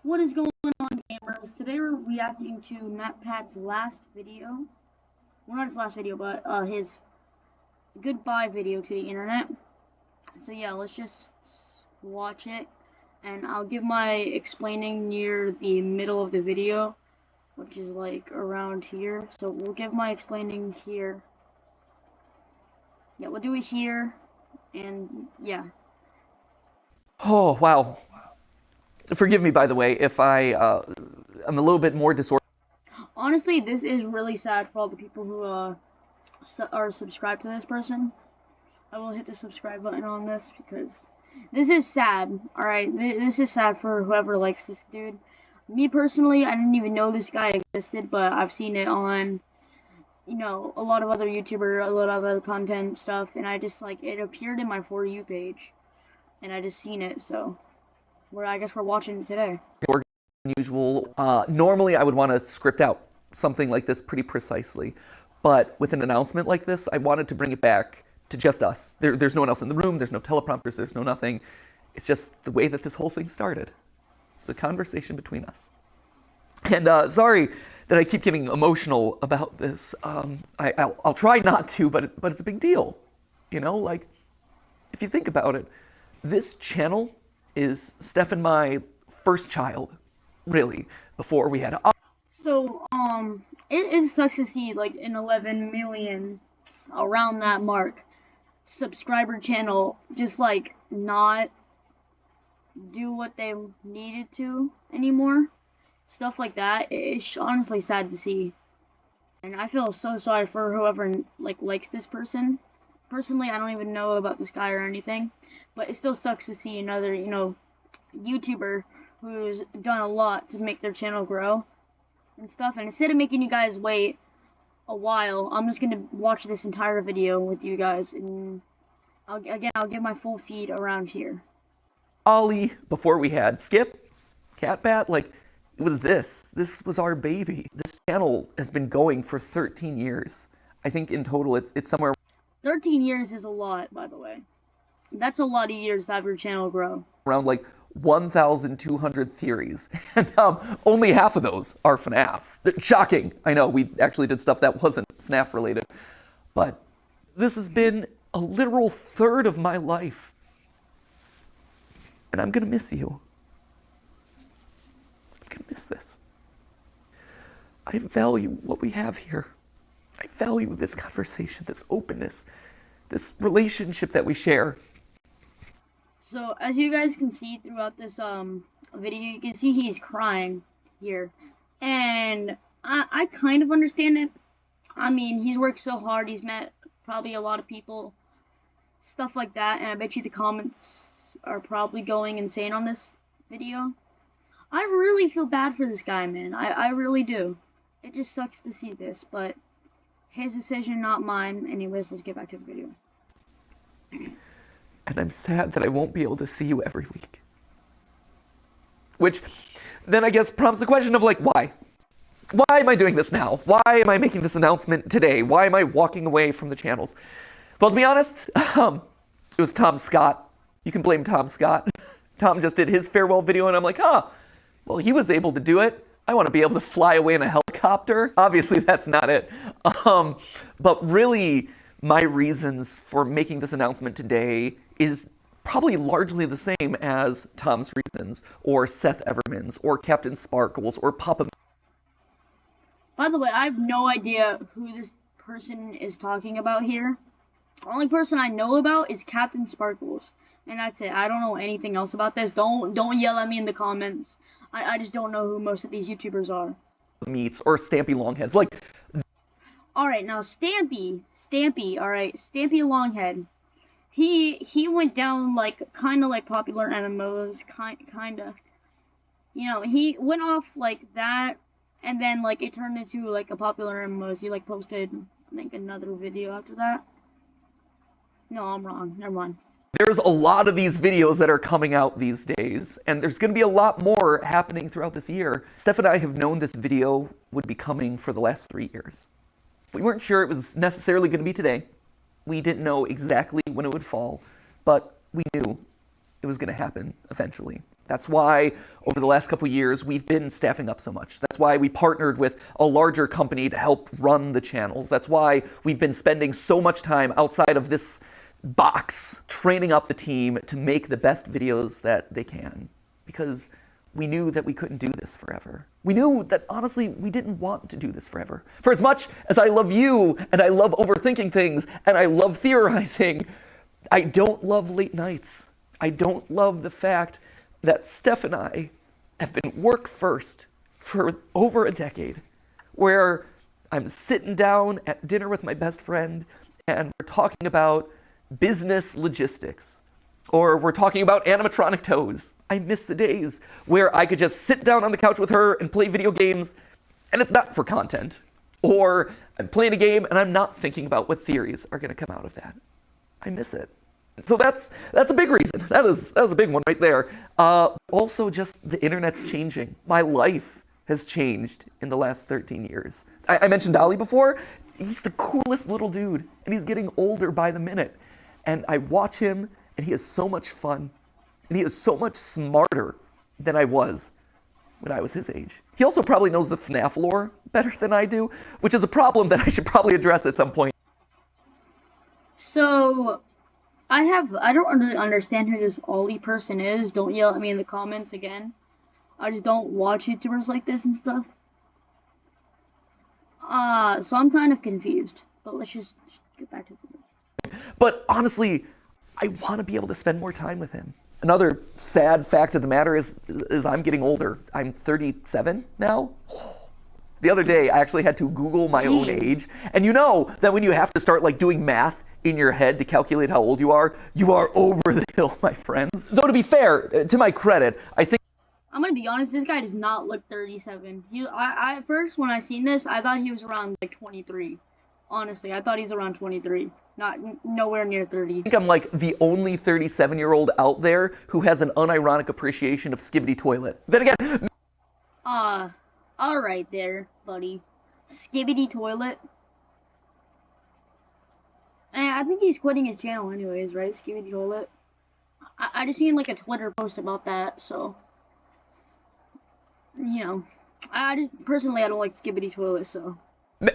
What is going on, gamers? Today we're reacting to matpat's last video. Well, not his last video, but his goodbye video to the internet. So yeah, let's just watch it, and I'll give my explaining near the middle of the video, which is like around here. So we'll give my explaining here. Yeah, we'll do it here, and yeah. Oh, wow. Forgive me, by the way, if I'm a little bit more disorganized. Honestly, this is really sad for all the people who are subscribed to this person. I will hit the subscribe button on this because this is sad. Alright, this is sad for whoever likes this dude. Me personally, I didn't even know this guy existed, but I've seen it on, a lot of other YouTubers, a lot of other content stuff, and I just, it appeared in my For You page, and I just seen it, so I guess we're watching it today. Unusual. Normally, I would want to script out something like this pretty precisely, but with an announcement like this, I wanted to bring it back to just us. There's no one else in the room, there's no teleprompters, there's no nothing. It's just the way that this whole thing started. It's a conversation between us. And sorry that I keep getting emotional about this. I'll try not to, but it's a big deal. If you think about it, this channel is Steph and my first child, really, before we had a... So, it sucks to see, an 11 million, around that mark, subscriber channel just, not do what they needed to anymore. Stuff like that. It's honestly sad to see. And I feel so sorry for whoever, likes this person. Personally, I don't even know about this guy or anything. But it still sucks to see another, YouTuber who's done a lot to make their channel grow and stuff. And instead of making you guys wait a while, I'm just going to watch this entire video with you guys. And I'll give my full feed around here. Ollie, before we had Skip, Catbat, it was this. This was our baby. This channel has been going for 13 years. I think in total it's somewhere... 13 years is a lot, by the way. That's a lot of years to have your channel grow. Around 1,200 theories, and only half of those are FNAF. Shocking. I know, we actually did stuff that wasn't FNAF related. But this has been a literal third of my life. And I'm gonna miss you. I'm gonna miss this. I value what we have here. I value this conversation, this openness, this relationship that we share. So, as you guys can see throughout this video, you can see he's crying here. And I kind of understand it. I mean, he's worked so hard, he's met probably a lot of people, stuff like that, and I bet you the comments are probably going insane on this video. I really feel bad for this guy, man. I really do. It just sucks to see this, but his decision, not mine. Anyways, let's get back to the video. And I'm sad that I won't be able to see you every week. Which then I guess prompts the question of why? Why am I doing this now? Why am I making this announcement today? Why am I walking away from the channels? Well, to be honest, it was Tom Scott. You can blame Tom Scott. Tom just did his farewell video and I'm like, well, he was able to do it. I want to be able to fly away in a helicopter. Obviously, that's not it. But really, my reasons for making this announcement today is probably largely the same as Tom's reasons, or Seth Everman's, or Captain Sparkles, or Papa. By the way, I have no idea who this person is talking about here. The only person I know about is Captain Sparkles, and that's it. I don't know anything else about this. Don't yell at me in the comments. I just don't know who most of these YouTubers are. Meats or Stampy Longheads, Alright, now Stampy, alright, Stampy Longhead. He went down kinda like popular MMOs, kinda. He went off like that, and then it turned into a popular MMOs. He posted, I think, another video after that. No, I'm wrong. Never mind. There's a lot of these videos that are coming out these days, and there's going to be a lot more happening throughout this year. Steph and I have known this video would be coming for the last 3 years. We weren't sure it was necessarily going to be today. We didn't know exactly when it would fall, but we knew it was going to happen eventually. That's why over the last couple years, we've been staffing up so much. That's why we partnered with a larger company to help run the channels. That's why we've been spending so much time outside of this box training up the team to make the best videos that they can. Because we knew that we couldn't do this forever. We knew that, honestly, we didn't want to do this forever. For as much as I love you, and I love overthinking things, and I love theorizing, I don't love late nights. I don't love the fact that Steph and I have been work first for over a decade, where I'm sitting down at dinner with my best friend, and we're talking about business logistics, or we're talking about animatronic toes. I miss the days where I could just sit down on the couch with her and play video games, and it's not for content. Or I'm playing a game and I'm not thinking about what theories are gonna come out of that. I miss it. So that's a big reason. That was a big one right there. Also, just the internet's changing. My life has changed in the last 13 years. I mentioned Dolly before. He's the coolest little dude, and he's getting older by the minute. And I watch him, and he has so much fun, and he is so much smarter than I was when I was his age. He also probably knows the FNAF lore better than I do, which is a problem that I should probably address at some point. So, I don't really understand who this Ollie person is. Don't yell at me in the comments again. I just don't watch YouTubers like this and stuff. So I'm kind of confused. But let's just get back to the video. But honestly, I want to be able to spend more time with him. Another sad fact of the matter is I'm getting older. I'm 37 now. The other day, I actually had to Google my own age. And you know that when you have to start like doing math in your head to calculate how old you are over the hill, my friends. Though to be fair, to my credit, I think I'm gonna be honest, this guy does not look 37. I at first, when I seen this, I thought he was around like 23. Honestly, I thought he's around 23. Nowhere near 30. I think I'm like the only 37-year-old out there who has an unironic appreciation of Skibidi Toilet. Then again, alright there, buddy. Skibidi Toilet. And I think he's quitting his channel anyways, right? Skibidi Toilet. I just seen like a Twitter post about that, so. You know. I don't like Skibidi Toilet, so.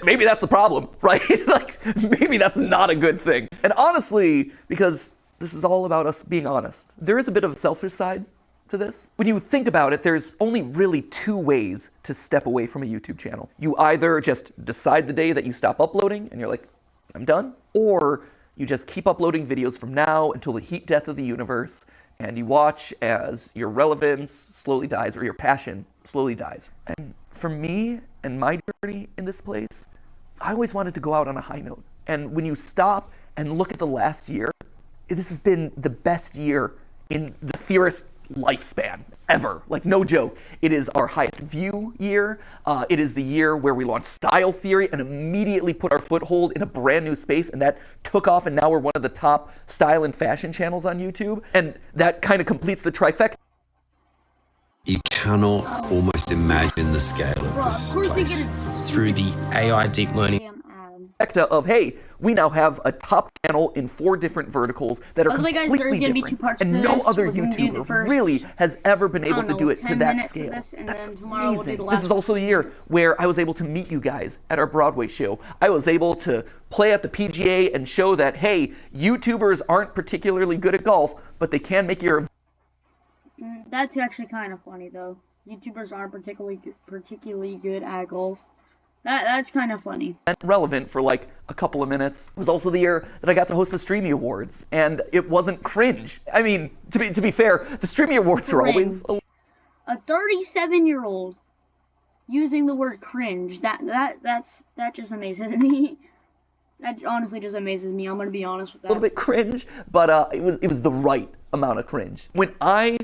Maybe that's the problem, right? Like, maybe that's not a good thing. And honestly, because this is all about us being honest, there is a bit of a selfish side to this. When you think about it, there's only really two ways to step away from a YouTube channel. You either just decide the day that you stop uploading and you're like, I'm done, or you just keep uploading videos from now until the heat death of the universe, and you watch as your relevance slowly dies or your passion slowly dies. And for me and my journey in this place, I always wanted to go out on a high note. And when you stop and look at the last year, this has been the best year in the theorist lifespan ever. Like, no joke. It is our highest view year. It is the year where we launched Style Theory and immediately put our foothold in a brand new space, and that took off, and now we're one of the top style and fashion channels on YouTube. And that kind of completes the trifecta. You cannot almost imagine the scale of this place. Through the AI deep learning of, hey, we now have a top channel in 4 different verticals that are completely different, and no other YouTuber really has ever been able to do it to that scale. That's amazing. This is also the year where I was able to meet you guys at our Broadway show. I was able to play at the PGA and show that, hey, YouTubers aren't particularly good at golf, but they can make your... That's actually kind of funny, though. YouTubers aren't particularly good at golf. That's kind of funny. And relevant for like a couple of minutes. It was also the year that I got to host the Streamy Awards, and it wasn't cringe. I mean, to be fair, the Streamy Awards are always a 37-year-old using the word cringe. That just amazes me. That honestly just amazes me. I'm gonna be honest with that. A little bit cringe, but it was the right amount of cringe. When I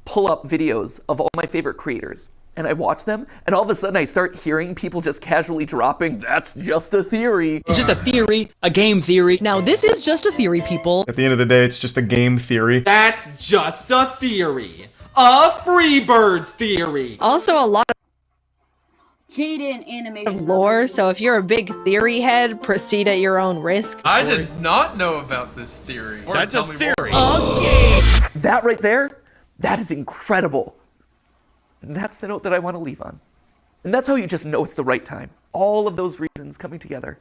pull up videos of all my favorite creators, and I watch them, and all of a sudden I start hearing people just casually dropping, that's just a theory. It's just a theory, a game theory. Now this is just a theory, people. At the end of the day, it's just a game theory. That's just a theory. A Freebirds theory. Also a lot Jaden animation of lore, so if you're a big theory head, proceed at your own risk. I did not know about this theory. That's a theory. That right there, That is incredible. And that's the note that I want to leave on. And that's how you just know it's the right time. All of those reasons coming together,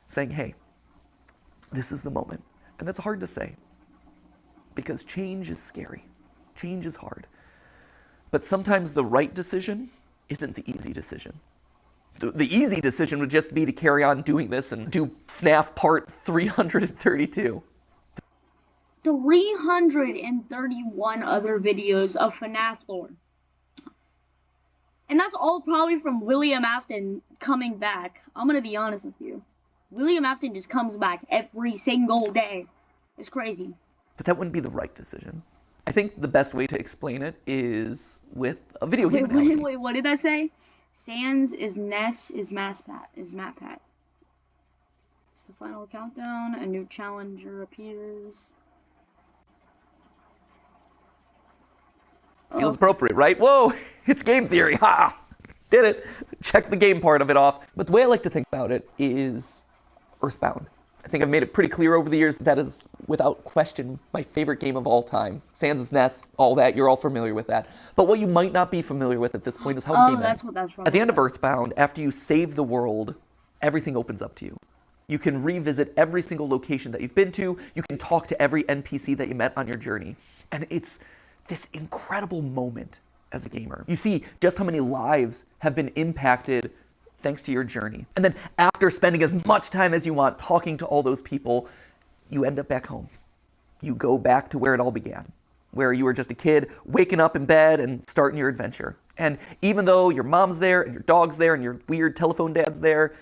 saying, hey, this is the moment. And that's hard to say, because change is scary. Change is hard. But sometimes the right decision isn't the easy decision. The easy decision would just be to carry on doing this and do FNAF part 332. 331 other videos of FNAF lore. And that's all probably from William Afton coming back. I'm gonna be honest with you. William Afton just comes back every single day. It's crazy. But that wouldn't be the right decision. I think the best way to explain it is with a video game analogy. Wait, what did I say? Sans is Ness is matpat. It's the final countdown. A new challenger appears. Feels appropriate, right? Whoa, it's game theory. Ha! Did it. Check the game part of it off. But the way I like to think about it is Earthbound. I think I've made it pretty clear over the years that is, without question, my favorite game of all time. Sans' Nest, all that, you're all familiar with that. But what you might not be familiar with at this point is how the game ends. At the end of Earthbound, after you save the world, everything opens up to you. You can revisit every single location that you've been to. You can talk to every NPC that you met on your journey. And it's this incredible moment as a gamer. You see just how many lives have been impacted thanks to your journey. And then after spending as much time as you want talking to all those people, you end up back home. You go back to where it all began, where you were just a kid waking up in bed and starting your adventure. And even though your mom's there and your dog's there and your weird telephone dad's there,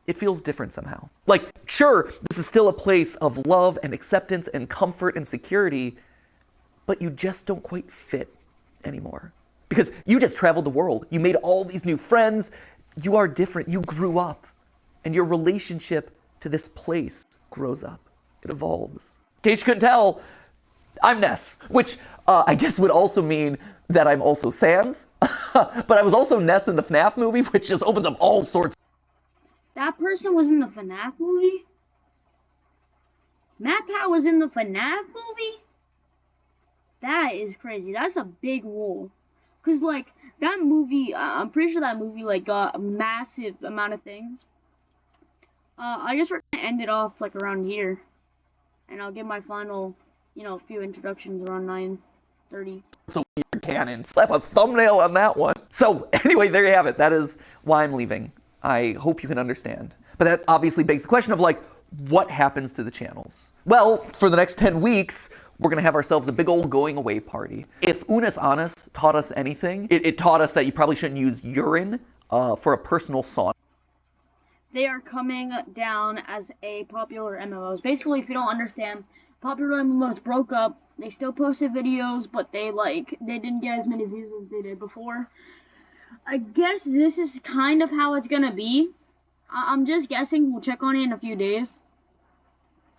it feels different somehow. Like, sure, this is still a place of love and acceptance and comfort and security, but you just don't quite fit anymore. Because you just traveled the world. You made all these new friends. You are different. You grew up. And your relationship to this place grows up. It evolves. In case you couldn't tell, I'm Ness, which I guess would also mean that I'm also Sans. But I was also Ness in the FNAF movie, which just opens up all sorts. That person was in the FNAF movie? Matpat was in the FNAF movie? That is crazy. That's a big role. Because, like, that movie, I'm pretty sure that movie, like, got a massive amount of things. I guess we're going to end it off, like, around here. And I'll give my final, few introductions around 9:30. It's a weird canon. Slap a thumbnail on that one. So, anyway, there you have it. That is why I'm leaving. I hope you can understand. But that obviously begs the question of, like, what happens to the channels? Well, for the next 10 weeks, we're going to have ourselves a big old going away party. If Unis Honest taught us anything, it taught us that you probably shouldn't use urine for a personal sauna. They are coming down as a popular MMOs. Basically, if you don't understand, popular MMOs broke up. They still posted videos, but they didn't get as many views as they did before. I guess this is kind of how it's going to be. I'm just guessing. We'll check on it in a few days.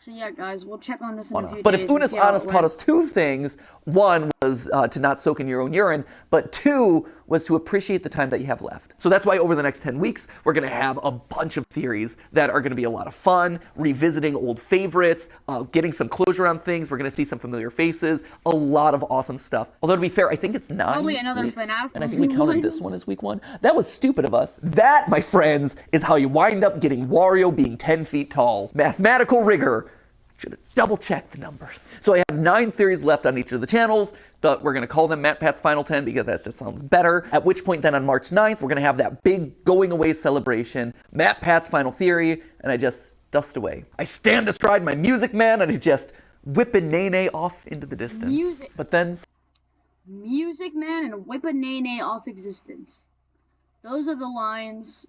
So yeah, guys, we'll check on this in a few days. But if Unis Honest taught us two things, one was to not soak in your own urine, but two was to appreciate the time that you have left. So that's why over the next 10 weeks, we're going to have a bunch of theories that are going to be a lot of fun, revisiting old favorites, getting some closure on things. We're going to see some familiar faces, a lot of awesome stuff. Although to be fair, I think it's 9 probably another weeks, FNAF and I think we counted this one as week 1. That was stupid of us. That, my friends, is how you wind up getting Wario being 10 feet tall. Mathematical rigor. Should have double-checked the numbers. So I have 9 theories left on each of the channels, but we're going to call them MatPat's Final 10 because that just sounds better. At which point then on March 9th, we're going to have that big going-away celebration, MatPat's Final Theory, and I just dust away. I stand astride my music man, and I just whip a nay-nay off into the distance. Music. But then... Music man and whip a nay-nay off existence. Those are the lines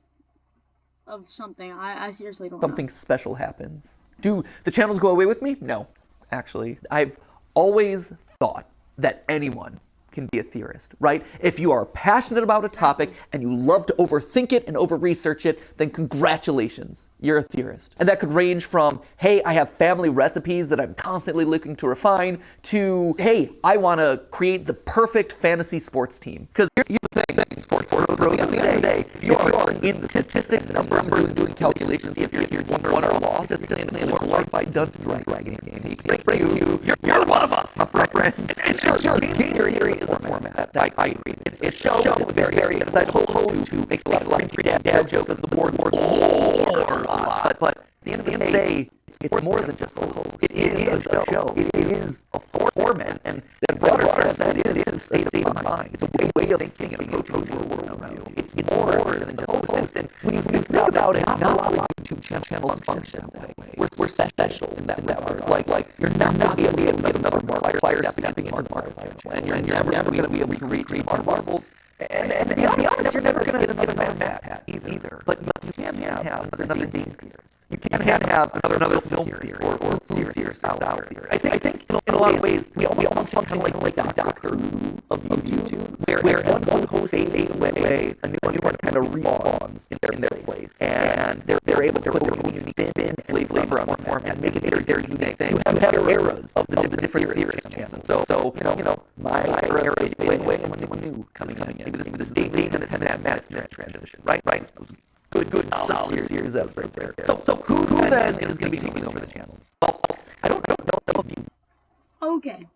of something. I seriously don't know. Something special happens. Do the channels go away with me? No, actually. I've always thought that anyone can be a theorist, right? If you are passionate about a topic and you love to overthink it and over-research it, then congratulations, you're a theorist. And that could range from, hey, I have family recipes that I'm constantly looking to refine, to, hey, I want to create the perfect fantasy sports team. Because here's the thing, sports bros at the end of the day, if you are in the statistics, numbers, doing calculations, if you're won or lost, just playing a glorified Dungeons and Dragons game, he can break you. You're one of us, my friend. And sure, game theory is a format that I agree. It's show it's very essential to make a lot of dad jokes as the board or a lot. But at the end of the day, it's more than just a host. It is a show. It is a format, and in broader sense, that is a state of mind. It's a way of thinking and approaching the world around you. It's more than just a host. And when you think about it, not a lot of YouTube channels function that way. We're special in that regard. Like you're not going to be able to get another player stepping into the Markiplier channel, and you're never going to be able to recreate marbles. And to be honest, you're never going to get another matpat either. But you can have another game theorist. You can have another film theorist or food theorist, style theorist. I think in a lot of ways, we almost function like the Doctor Who of YouTube, where as one host fades away, a new one kind of respawns in their place. And they're able to put their own spin, flavor on the format, and make it their unique thing. You have eras of the different theorist channels. So my era is fading away, and someone new coming in. Maybe this Dave and Matt's transition, right? It was good, solid series of right there. So who then is going to be taking over the channel? Well, I don't know if you. Okay,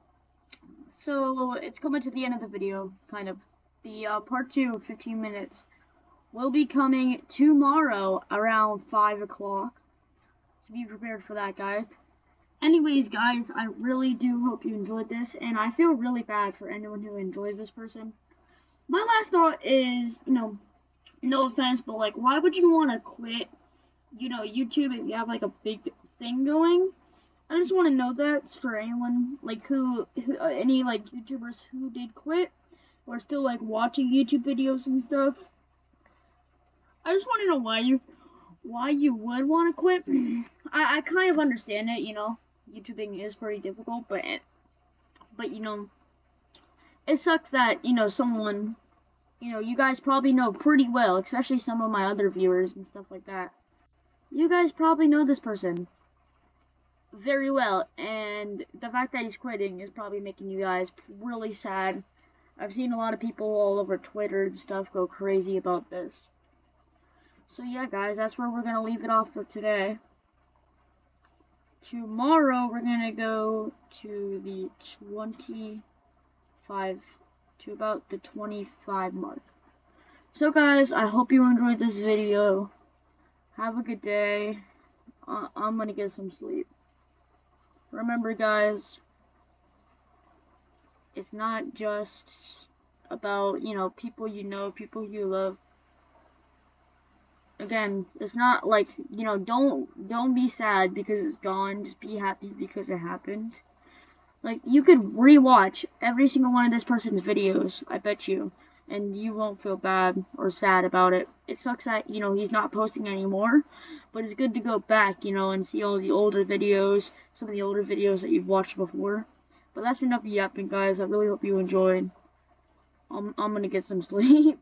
so it's coming to the end of the video, kind of. The part 2, 15 minutes, will be coming tomorrow around 5 o'clock. So be prepared for that, guys. Anyways, guys, I really do hope you enjoyed this, and I feel really bad for anyone who enjoys this person. My last thought is, no offense, but like, why would you want to quit, YouTube if you have like a big thing going? I just want to know that for anyone like who any like YouTubers who did quit or still like watching YouTube videos and stuff. I just want to know why you would want to quit. I kind of understand it, YouTubing is pretty difficult, but it sucks that, someone, you guys probably know pretty well, especially some of my other viewers and stuff like that. You guys probably know this person very well, and the fact that he's quitting is probably making you guys really sad. I've seen a lot of people all over Twitter and stuff go crazy about this. So yeah, guys, that's where we're going to leave it off for today. Tomorrow, we're going to go to the 25 mark. So guys, I hope you enjoyed this video. Have a good day. I'm going to get some sleep. Remember, guys, it's not just about, people people you love. Again, it's not like, don't be sad because it's gone. Just be happy because it happened. Like, you could rewatch every single one of this person's videos, I bet you, and you won't feel bad or sad about it. It sucks that, he's not posting anymore, but it's good to go back, and see all the older videos, some of the older videos that you've watched before. But that's enough yapping, guys. I really hope you enjoyed. I'm gonna get some sleep.